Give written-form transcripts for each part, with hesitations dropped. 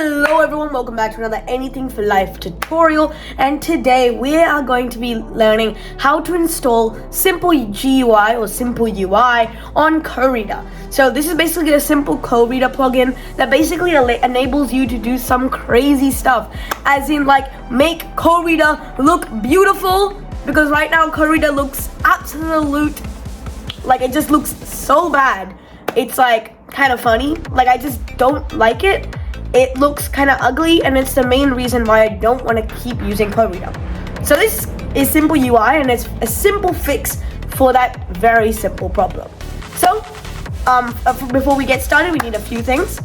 Hello everyone, welcome back to another Anything for Life tutorial, and today we are going to be learning how to install simple GUI or simple UI on KOREADER. So this is basically a simple KOREADER plugin that basically enables you to do some crazy stuff, as in like make KOREADER look beautiful, because right now KOREADER looks absolute, like it just looks so bad. It's like kind of funny, like I just don't like it. It looks kind of ugly, and it's the main reason why I don't want to keep using KOREADER. So this is simple UI, and it's a simple fix for that very simple problem. So before we get started, we need a few things.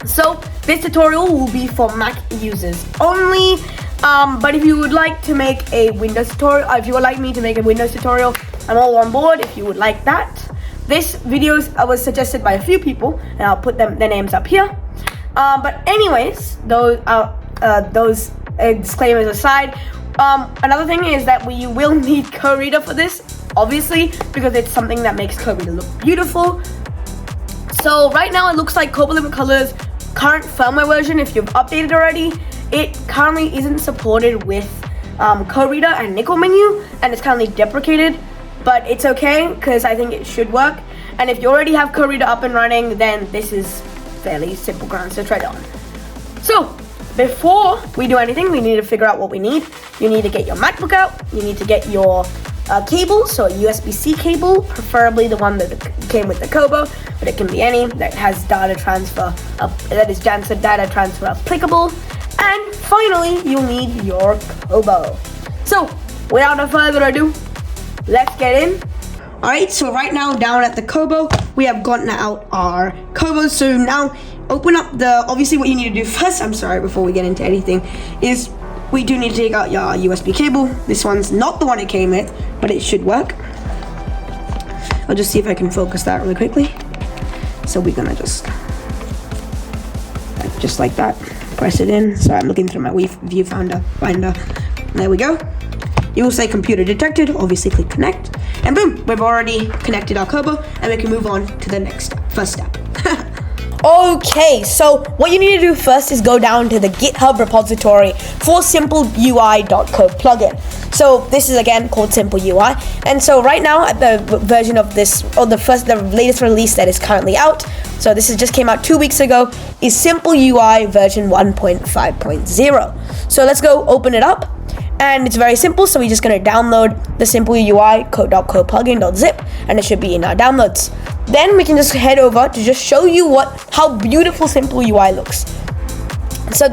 So this tutorial will be for Mac users only, but if you would like to make a Windows tutorial, if you would like me to make a Windows tutorial, I'm all on board if you would like that. This video was suggested by a few people, and I'll put their names up here. But anyways, those disclaimers aside, another thing is that we will need KOREADER for this, obviously, because it's something that makes KOREADER look beautiful. So right now it looks like Kobo Color's current firmware version, if you've updated already, it currently isn't supported with KOREADER and Nickel menu, and it's currently deprecated. But it's okay, because I think it should work. And if you already have KOREADER up and running, then this is fairly simple grounds to tread on. So before we do anything, we need to figure out what we need. You need to get your MacBook out. You need to get your cable, so a USB-C cable, preferably the one that came with the Kobo, but it can be any that has data transfer, data transfer applicable. And finally, you'll need your Kobo. So without no further ado, let's get in. Alright, so right now down at the Kobo, we have gotten out our Kobo. So now open up obviously what you need to do first, before we get into anything, is we do need to take out your USB cable. This one's not the one it came with, but it should work. I'll just see if I can focus that really quickly. So we're gonna just like that, press it in. So I'm looking through my viewfinder. There we go. You will say computer detected, obviously click connect, and boom, we've already connected our Kobo, and we can move on to the first step. Okay, so what you need to do first is go down to the GitHub repository for simpleui.co plugin. So this is again called Simple UI, and so right now at the version of this, or the latest release that is currently out, so this just came out 2 weeks ago, is Simple UI version 1.5.0. So let's go open it up. And it's very simple, so we're just going to download the Simple UI .co plugin.zip, and it should be in our downloads. Then we can just head over to just show you how beautiful Simple UI looks. So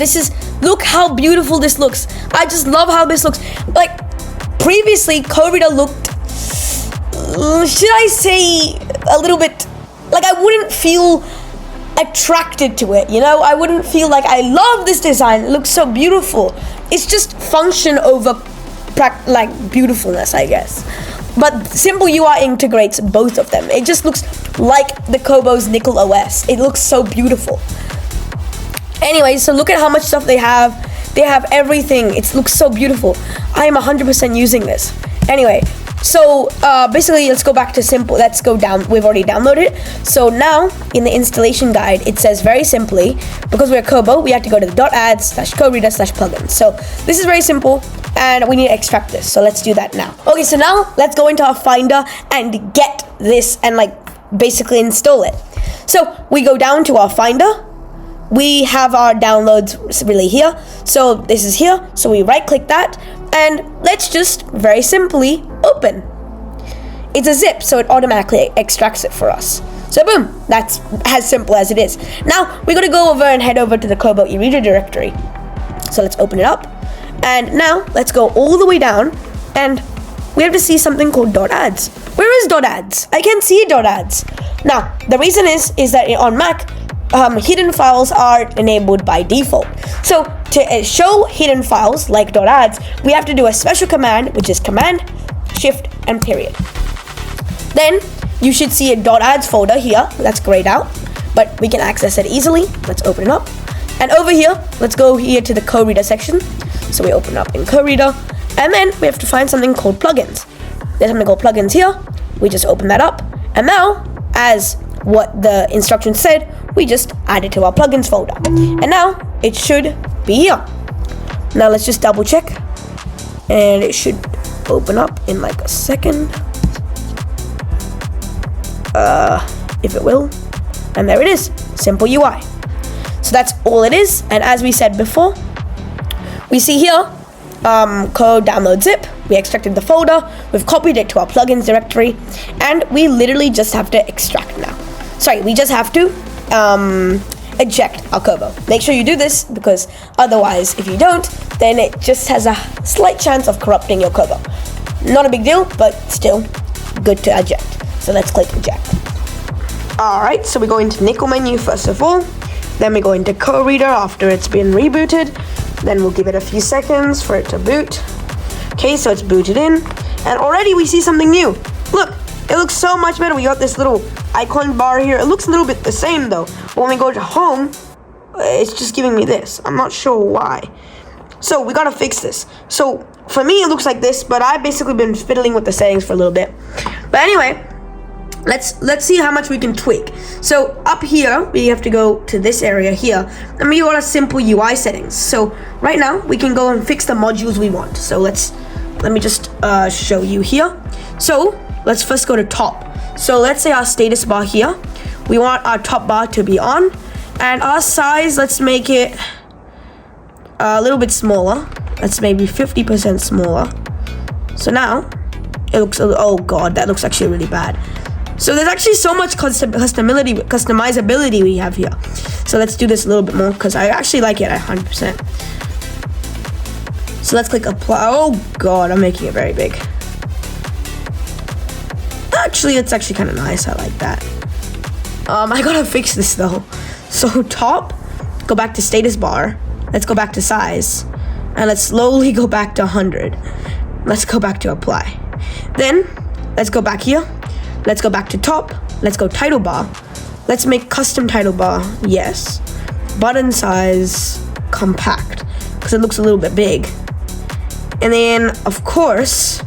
look how beautiful this looks. I just love how this looks. Like previously, KOREADER looked, should I say, a little bit, like I wouldn't feel attracted to it, you know? I wouldn't feel like I love this design, it looks so beautiful. It's just function over beautifulness, I guess. But Simple UI integrates both of them. It just looks like the Kobo's Nickel OS. It looks so beautiful. Anyway, so look at how much stuff they have. They have everything. It looks so beautiful. I am 100% using this. Anyway, so basically let's go back to simple. Let's go down. We've already downloaded it. So now in the installation guide, it says very simply, because we're Kobo, we have to go to the .ads/koreader/plugins. So this is very simple, and we need to extract this. So let's do that now. Okay, so now let's go into our Finder and get this and basically install it. So we go down to our Finder. We have our downloads really here. So this is here. So we right click that, and let's just very simply open. It's a zip, so it automatically extracts it for us. So boom, that's as simple as it is. Now we're gonna go over and head over to the Kobo e-reader directory. So let's open it up, and now let's go all the way down, and we have to see something called .ads. Where is .ads? I can't see .ads. Now the reason is that on Mac, hidden files are enabled by default. So to show hidden files like .ads, we have to do a special command, which is Command, Shift, and period. Then you should see a .ads folder here that's grayed out, but we can access it easily. Let's open it up. And over here, let's go here to the KOREADER section. So we open up in KOREADER, and then we have to find something called plugins. There's something called plugins here. We just open that up, and now as what the instructions said, we just add it to our plugins folder. And now it should be here. Now let's just double check. And it should open up in like a second. If it will. And there it is. Simple UI. So that's all it is. And as we said before, we see here, code download zip. We extracted the folder, we've copied it to our plugins directory, and we literally just have to extract now. Sorry, we just have to eject our Kobo. Make sure you do this, because otherwise, if you don't, then it just has a slight chance of corrupting your Kobo. Not a big deal, but still good to eject. So let's click eject. Alright, so we go into nickel menu first of all, then we go into KOREADER after it's been rebooted, then we'll give it a few seconds for it to boot. Okay, so it's booted in, and already we see something new. Look, it looks so much better. We got this little icon bar here. It looks a little bit the same though. When we go to home, it's just giving me this. I'm not sure why. So we gotta fix this. So for me, it looks like this, but I've basically been fiddling with the settings for a little bit. But anyway, let's see how much we can tweak. So up here, we have to go to this area here, and we want a simple UI settings. So right now, we can go and fix the modules we want. So let me just show you here. So let's first go to top. So let's say our status bar here, we want our top bar to be on, and our size, let's make it a little bit smaller. Let's maybe 50% smaller. So now it looks, oh god, that looks actually really bad. So there's actually so much customizability we have here. So let's do this a little bit more, because I actually like it at 100%. So let's click apply. Oh god, I'm making it very big. Actually, it's actually kind of nice. I like that. I gotta fix this though. So top, go back to status bar. Let's go back to size, and let's slowly go back to 100. Let's go back to apply. Then let's go back here. Let's go back to top. Let's go title bar. Let's make custom title bar. Yes. Button size compact, because it looks a little bit big. And then of course,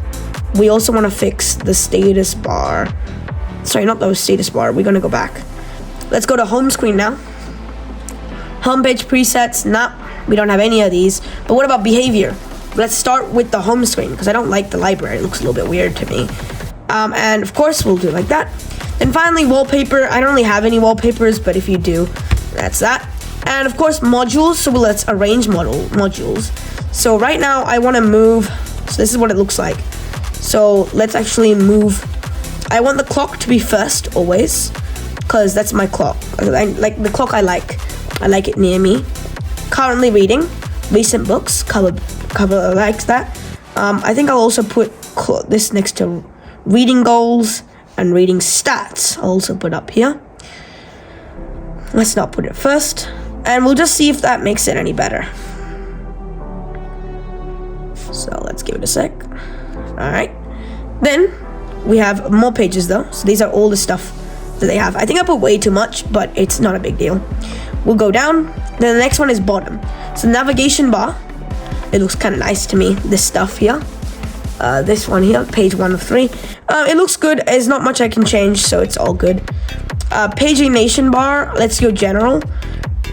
we also want to fix the status bar. Sorry, not the status bar. We're gonna go back. Let's go to home screen now. Homepage presets. Nah, we don't have any of these. But what about behavior? Let's start with the home screen, because I don't like the library. It looks a little bit weird to me. And of course, we'll do it like that. And finally, wallpaper. I don't really have any wallpapers, but if you do, that's that. And of course, modules. So let's arrange modules. So right now, I want to move. So this is what it looks like. So let's actually move. I want the clock to be first always, because that's my clock. I like the clock. I like it near me. Currently reading. Recent books. Cover likes that. I think I'll also put this next to reading goals and reading stats. I'll also put up here. Let's not put it first, and we'll just see if that makes it any better. So let's give it a sec. All right, then we have more pages though. So these are all the stuff that they have. I think I put way too much, but it's not a big deal. We'll go down. Then the next one is bottom. So navigation bar. It looks kind of nice to me, this stuff here. This one here, page 1 of 3. It looks good. There's not much I can change, so it's all good. Pagination bar, let's go general.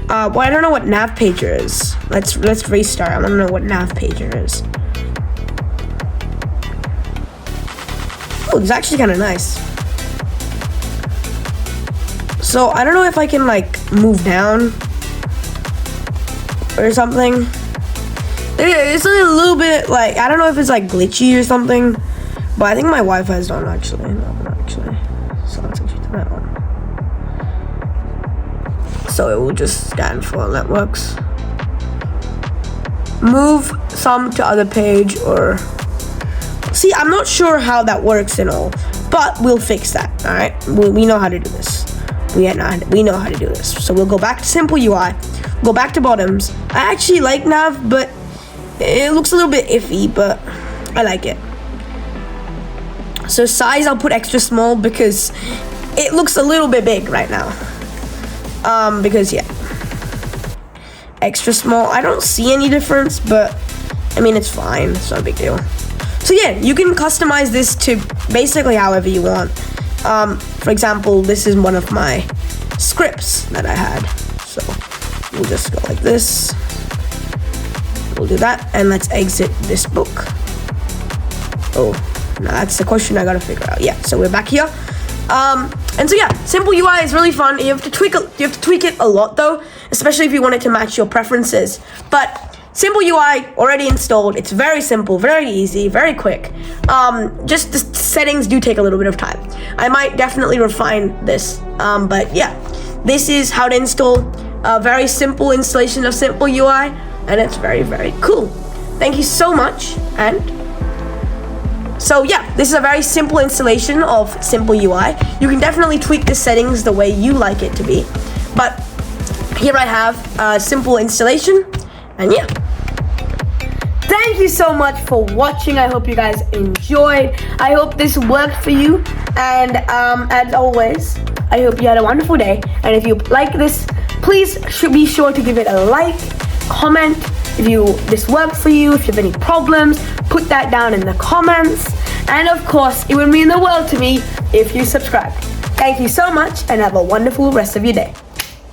Well, I don't know what nav pager is. Let's restart. I want to know what nav pager is. Oh, it's actually kind of nice. So I don't know if I can like move down or something. It's a little bit like, I don't know if it's like glitchy or something, but I think my Wi-Fi is on actually. No, not actually. So let's actually do that one. So it will just scan for networks. Move some to other page, or see, I'm not sure how that works and all, but we'll fix that. All right, we know how to do this. We know how to do this. So we'll go back to simple UI, go back to bottoms. I actually like nav, but it looks a little bit iffy, but I like it. So size, I'll put extra small because it looks a little bit big right now. Because yeah, extra small. I don't see any difference, but I mean, it's fine. It's not a big deal. So yeah, you can customize this to basically however you want. For example, this is one of my scripts that I had. So we'll just go like this. We'll do that, and let's exit this book. Oh, now that's the question I gotta figure out. Yeah, so we're back here. And so yeah, simple UI is really fun. You have to tweak it a lot though, especially if you want it to match your preferences. But simple UI already installed. It's very simple, very easy, very quick. Just the settings do take a little bit of time. I might definitely refine this. But yeah, this is how to install a very simple installation of simple UI, and it's very, very cool. Thank you so much. And so yeah, this is a very simple installation of simple UI. You can definitely tweak the settings the way you like it to be. But here I have a simple installation, and yeah. Thank you so much for watching. I hope you guys enjoyed. I hope this worked for you. And as always, I hope you had a wonderful day. And if you like this, please be sure to give it a like, comment. If this worked for you, if you have any problems, put that down in the comments. And of course, it would mean the world to me if you subscribe. Thank you so much, and have a wonderful rest of your day.